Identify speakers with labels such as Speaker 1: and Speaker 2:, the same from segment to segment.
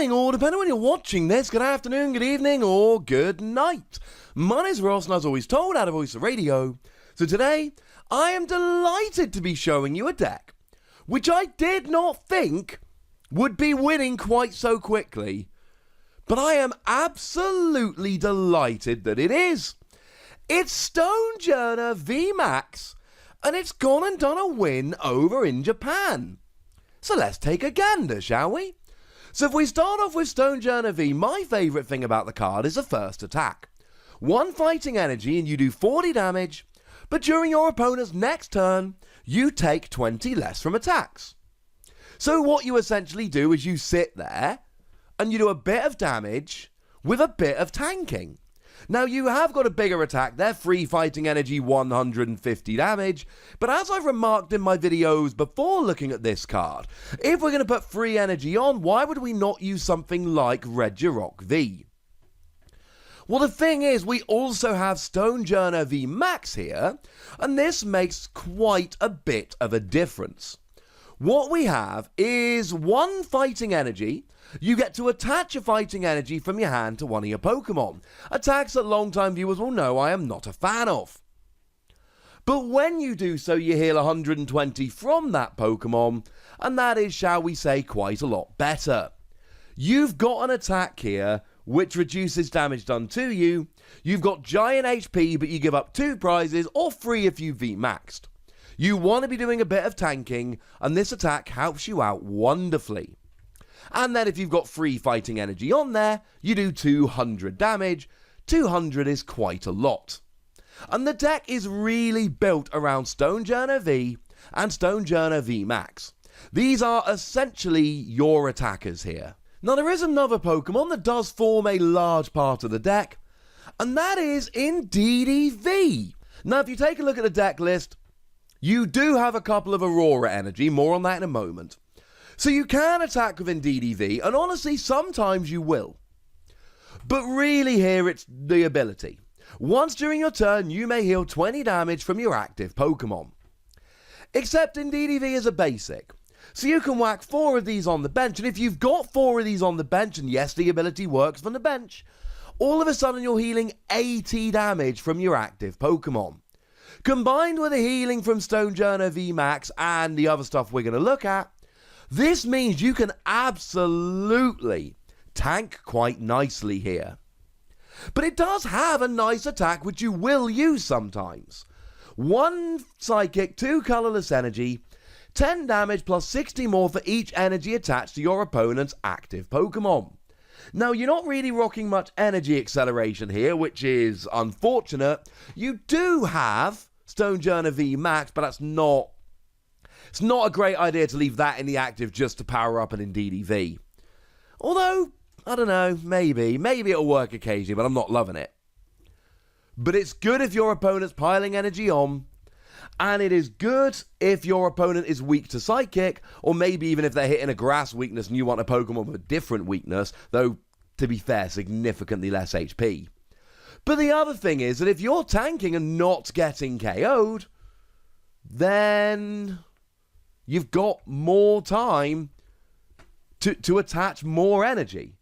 Speaker 1: morning, or depending on when you're watching this, good afternoon, good evening, or good night. My name's Ross, and as always told, out of Voice of Radio. So today, I am delighted to be showing you a deck, which I did not think would be winning quite so quickly. But I am absolutely delighted that it is. It's Stonjourner VMAX, and it's gone and done a win over in Japan. So let's take a gander, shall we? So if we start off with Stonjourner V, my favourite thing about the card is the first attack. 1 fighting energy and you do 40 damage, but during your opponent's next turn, you take 20 less from attacks. So what you essentially do is you sit there and you do a bit of damage with a bit of tanking. Now you have got a bigger attack there, 3 fighting energy, 150 damage, but as I've remarked in my videos before looking at this card, if we're going to put 3 energy on, why would we not use something like Regirok V? Well, the thing is, we also have Stonjourner VMAX here, and this makes quite a bit of a difference. What we have is 1 fighting energy. You get to attach a fighting energy from your hand to one of your Pokemon. Attacks that long-time viewers will know I am not a fan of. But when you do so, you heal 120 from that Pokemon, and that is, shall we say, quite a lot better. You've got an attack here which reduces damage done to you. You've got giant HP, but you give up 2 prizes, or 3 if you VMAXed. You want to be doing a bit of tanking, and this attack helps you out wonderfully. And then if you've got 3 fighting energy on there, you do 200 damage. 200 is quite a lot. And the deck is really built around Stonjourner V and Stonjourner VMAX. These are essentially your attackers here. Now there is another Pokemon that does form a large part of the deck, and that is Indeedee V. Now if you take a look at the deck list, you do have a couple of Aurora energy, more on that in a moment. So you can attack with Indeedee V, and honestly, sometimes you will. But really here, it's the ability. Once during your turn, you may heal 20 damage from your active Pokemon. Except Indeedee V is a basic. So you can whack 4 of these on the bench, and if you've got 4 of these on the bench, and yes, the ability works from the bench, all of a sudden you're healing 80 damage from your active Pokemon. Combined with the healing from Stonjourner VMAX and the other stuff we're going to look at, this means you can absolutely tank quite nicely here. But it does have a nice attack which you will use sometimes. 1 psychic, 2 colourless energy, 10 damage plus 60 more for each energy attached to your opponent's active Pokemon. Now you're not really rocking much energy acceleration here, which is unfortunate. You do have Stonjourner VMAX, but it's not a great idea to leave that in the active just to power up an Indeedee V. Although, I don't know, maybe it'll work occasionally, but I'm not loving it. But it's good if your opponent's piling energy on, and it is good if your opponent is weak to Psychic, or maybe even if they're hitting a grass weakness and you want a Pokemon with a different weakness, though, to be fair, significantly less HP. But the other thing is that if you're tanking and not getting KO'd, then you've got more time to attach more energy.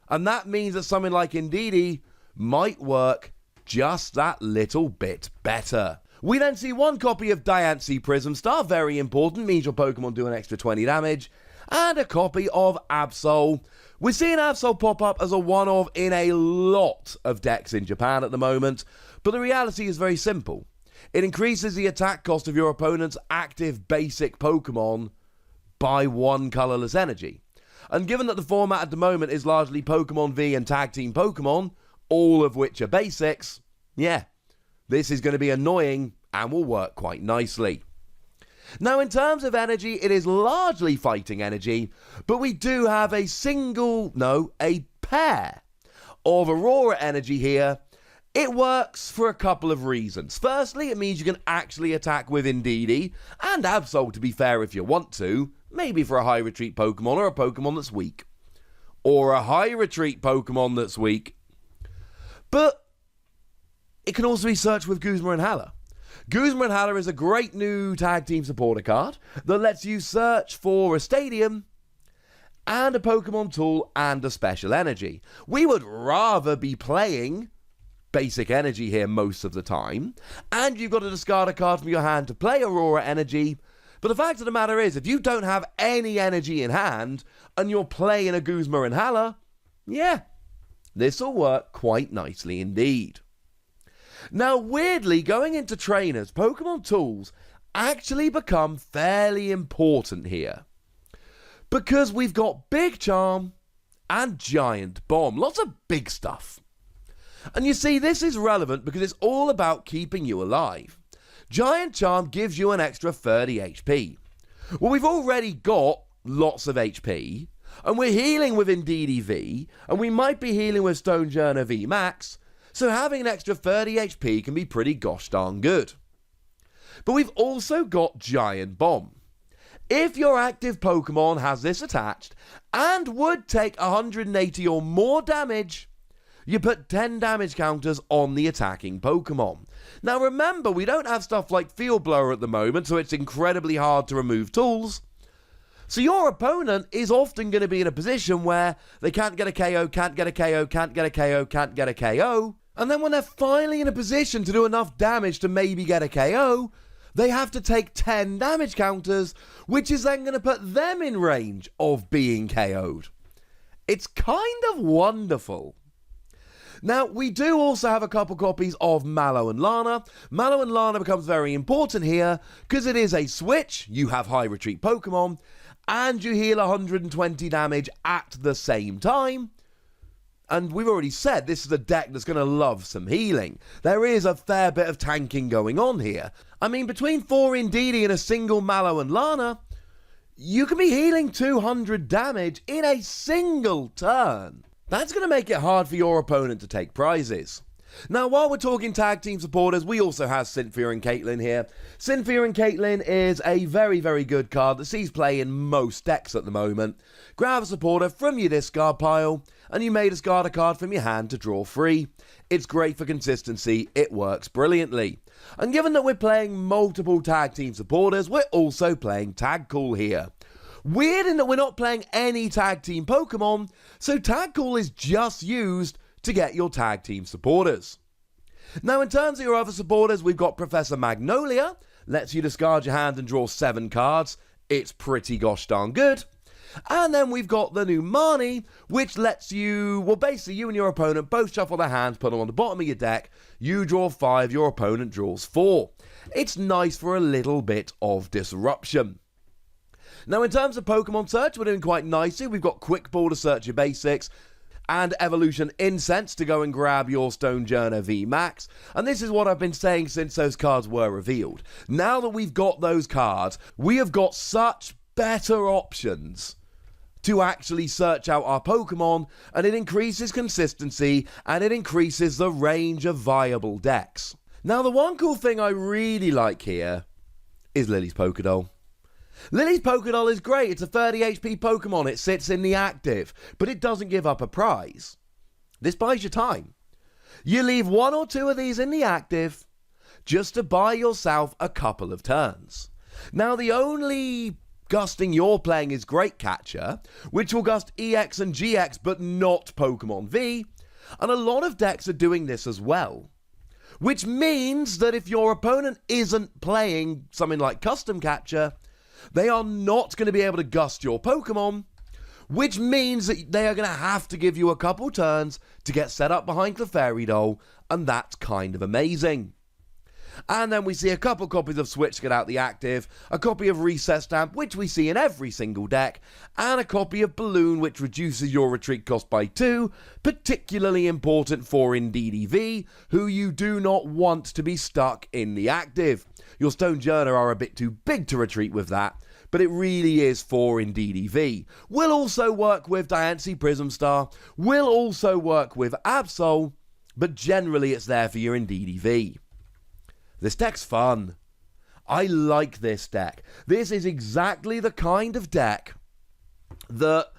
Speaker 1: And that means that something like Indeedee might work just that little bit better. We then see 1 copy of Diancie Prism Star, very important, means your Pokemon do an extra 20 damage, and a copy of Absol. We're seeing Absol pop up as a one-of in a lot of decks in Japan at the moment, but the reality is very simple. It increases the attack cost of your opponent's active basic Pokemon by 1 colourless energy. And given that the format at the moment is largely Pokemon V and Tag Team Pokemon, all of which are basics, yeah, this is going to be annoying and will work quite nicely. Now in terms of energy, it is largely fighting energy, but we do have a pair of Aurora energy here. It works for a couple of reasons. Firstly, it means you can actually attack with Indeedee, and Absol to be fair if you want to, maybe for a high retreat Pokemon or a Pokemon that's weak. Or a high retreat Pokemon that's weak. But it can also be searched with Guzma and Hala. Guzma and Hala is a great new tag team supporter card that lets you search for a stadium and a Pokemon tool and a special energy. We would rather be playing basic energy here most of the time, and you've got to discard a card from your hand to play Aurora energy. But the fact of the matter is, if you don't have any energy in hand and you're playing a Guzma and Hala, yeah, this will work quite nicely indeed. Now, weirdly, going into trainers, Pokemon tools actually become fairly important here, because we've got Big Charm and Giant Bomb. Lots of big stuff. And you see, this is relevant because it's all about keeping you alive. Giant Charm gives you an extra 30 HP. Well, we've already got lots of HP, and we're healing with Indeedee V, and we might be healing with Stonjourner VMAX, so having an extra 30 HP can be pretty gosh darn good. But we've also got Giant Bomb. If your active Pokemon has this attached and would take 180 or more damage, you put 10 damage counters on the attacking Pokemon. Now remember, we don't have stuff like Field Blower at the moment, so it's incredibly hard to remove tools. So your opponent is often going to be in a position where they can't get a KO, can't get a KO, can't get a KO, can't get a KO. And then when they're finally in a position to do enough damage to maybe get a KO, they have to take 10 damage counters, which is then going to put them in range of being KO'd. It's kind of wonderful. Now, we do also have a couple copies of Mallow and Lana. Mallow and Lana becomes very important here because it is a switch, you have high retreat Pokemon, and you heal 120 damage at the same time. And we've already said this is a deck that's going to love some healing. There is a fair bit of tanking going on here. I mean, between 4 Indeedee and a single Mallow and Lana, you can be healing 200 damage in a single turn. That's going to make it hard for your opponent to take prizes. Now, while we're talking tag team supporters, we also have Cynthia and Caitlin here. Cynthia and Caitlin is a very, very good card that sees play in most decks at the moment. Grab a supporter from your discard pile, and you may discard a card from your hand to draw 3. It's great for consistency, it works brilliantly. And given that we're playing multiple tag team supporters, we're also playing Tag Call here. Weird in that we're not playing any tag team Pokemon, so Tag Call is just used to get your tag team supporters. Now, in terms of your other supporters, we've got Professor Magnolia, lets you discard your hand and draw 7 cards. It's pretty gosh darn good. And then we've got the new Marnie, which lets you, well, basically you and your opponent both shuffle their hands, put them on the bottom of your deck, you draw 5, your opponent draws 4. It's nice for a little bit of disruption. Now, in terms of Pokemon search, we're doing quite nicely. We've got Quick Ball to search your basics, and Evolution Incense to go and grab your Stonjourner VMAX. And this is what I've been saying since those cards were revealed. Now that we've got those cards, we have got such better options to actually search out our Pokemon, and it increases consistency, and it increases the range of viable decks. Now, the one cool thing I really like here is Lily's Pokédoll. Lily's Pokédoll is great. It's a 30 HP Pokemon. It sits in the active, but it doesn't give up a prize. This buys you time. You leave 1 or 2 of these in the active just to buy yourself a couple of turns. Now, the only gusting you're playing is Great Catcher, which will gust EX and GX, but not Pokemon V, and a lot of decks are doing this as well. Which means that if your opponent isn't playing something like Custom Catcher, they are not going to be able to gust your Pokemon, which means that they are going to have to give you a couple turns to get set up behind Clefairy Doll, and that's kind of amazing. And then we see a couple copies of Switch get out the active, a copy of Reset Stamp, which we see in every single deck, and a copy of Balloon, which reduces your retreat cost by 2, particularly important for Indeedee V, who you do not want to be stuck in the active. Your Stonjourner are a bit too big to retreat with that, but it really is for Indeedee V. Will also work with Diancie Prism Star, will also work with Absol, but generally it's there for your Indeedee V. This deck's fun. I like this deck. This is exactly the kind of deck that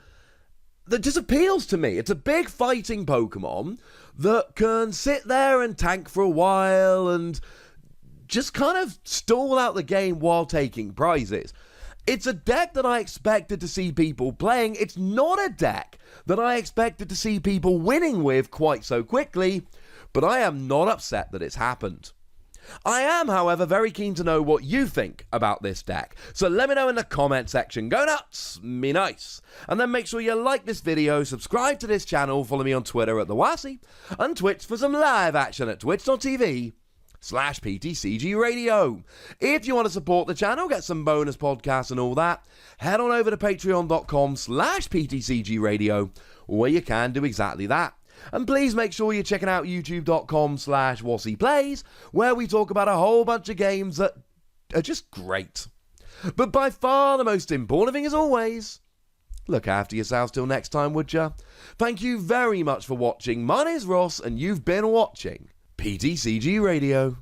Speaker 1: just appeals to me. It's a big fighting Pokemon that can sit there and tank for a while and just kind of stall out the game while taking prizes. It's a deck that I expected to see people playing. It's not a deck that I expected to see people winning with quite so quickly, but I am not upset that it's happened. I am, however, very keen to know what you think about this deck, so let me know in the comment section. Go nuts, me nice. And then make sure you like this video, subscribe to this channel, follow me on Twitter at TheWassy, and Twitch for some live action at twitch.tv/PTCGRadio. If you want to support the channel, get some bonus podcasts and all that, head on over to patreon.com/PTCGRadio, where you can do exactly that. And please make sure you're checking out youtube.com/WassyPlays, where we talk about a whole bunch of games that are just great. But by far the most important thing, as always, look after yourselves till next time, would ya? Thank you very much for watching. My name's Ross, and you've been watching PTCG Radio.